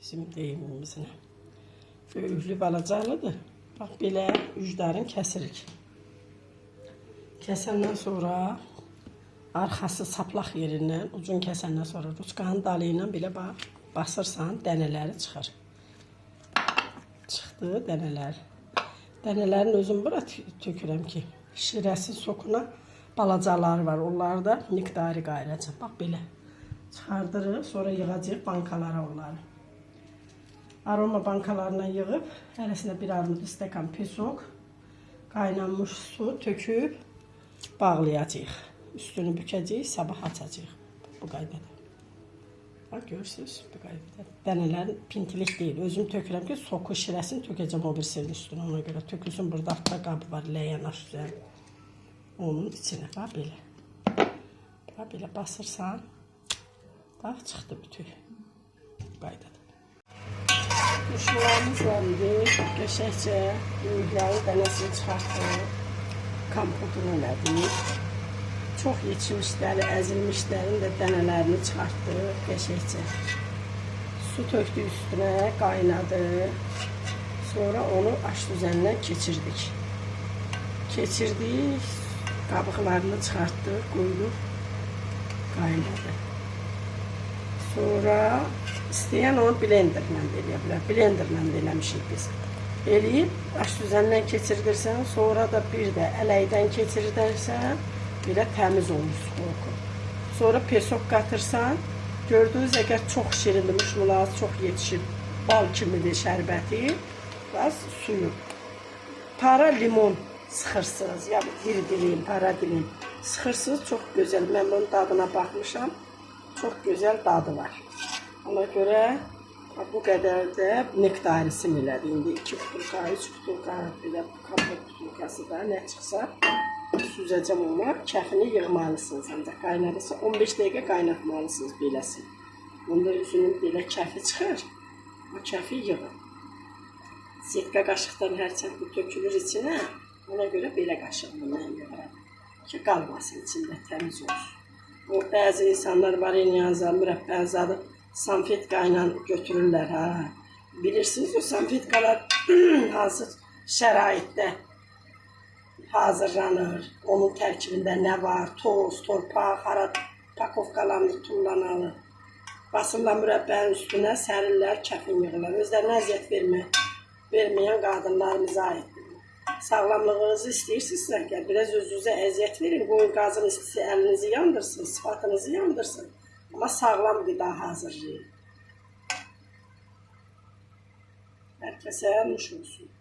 bizim deyimimizlə. Böyüklü balacalıdır. Bax, belə ücdarın kəsirik. Kəsəndən sonra arxası saplaq yerindən, uzun kəsəndən sonra ruçkanın dalı ilə belə bax, basırsan, dənələri çıxır. Çıxdı dənələr. Dənələrin özüm bura tökürəm ki, şirəsi sokuna balacaları var. Onları da miqdarı qayıracaq. Bax, belə çıxardırıq, sonra yığacaq bankalara onları. Aroma bankalarına yığıb, hərəsinə bir armud stəkan pesok, qaynanmış su töküb, bağlayacaq. Üstünü bükəcək, sabah açacaq. Bu qaydada. Bax, görürsünüz, bu qaydada. Dənələrin pintilik deyil. Özüm tökürəm ki, soku şirəsini tökəcəm o birisinin üstünə. Ona görə tökülsün. Burada altta qabı var, ləyənaş üzəri. Onun içine, bax, belə. Bax, belə basırsan, bax, çıxdı bütü. Bu qaydada. Turşularımız var idi. Qəşəkcə böyüklərin dənəsini çıxartdıq. Kompotunu elədik. Çox yetişmişləri, əzilmişlərin də dənələrini çıxartdıq. Qəşəkcə. Su tökdük üstünə, qaynadı. Sonra onu aş düzəninə keçirdik. Keçirdik. Qabıqlarını çıxartdıq, qoyduq. Qaynadı. Sonra istəyən onu blenderlə də eləyə bilər. Blenderlə də eləmişik biz. Eləyib, aş düzəndən keçirdirsən, sonra da bir də ələkdən keçirdirsən, belə təmiz olur soğuku. Sonra pesok qatırsan, gördüyünüz əgər çox şirindir, muşmulası çox yetişir, bal kimidir şərbəti, biraz suyu. Para limon sıxırsınız, ya bir dilim, para dilim sıxırsınız, çox gözəl. Mən bunun dadına baxmışam, çox gözəl dadı var. Ona görə bu qədər də nektarisini elədi. İndi 2 butulka, 3 butulka, belə kompot butulkası da nə çıxsa süzəcəm ona. Kəfini yığmalısınız, ancaq qaynarırsa 15 dəqiqə qaynatmalısınız beləsin. Bunda üzünün belə kəfi çıxır, o kəfi yığın. Setka qaşıqdan hərçənd bu tökülür içinə, ona görə belə qaşıqla mən yığıram ki, qalmasın içində, təmiz olsun. O, bəzi insanlar var, yanza, mürəbbəzadı, sanfetka ilə götürürlər, ha. Bilirsiniz, o sanfetkalar hansı şəraitdə hazırlanır, onun tərkibində nə var, toz, torpaq, pakovkalarını tullanalı. Basırlar mürəbbənin üstünə, sərirlər, kəfin yığırlar. Özlərinə əziyyət verməyən qadınlarımıza aiddir. Sağlamlığınızı istəyirsinizsə, biraz özünüzə əziyyət verin, qoyun qazın istisi əlinizi yandırsın, sıfatınızı yandırsın. Ama sağlam qida hazırlayın. Hər kəsə nuş olsun.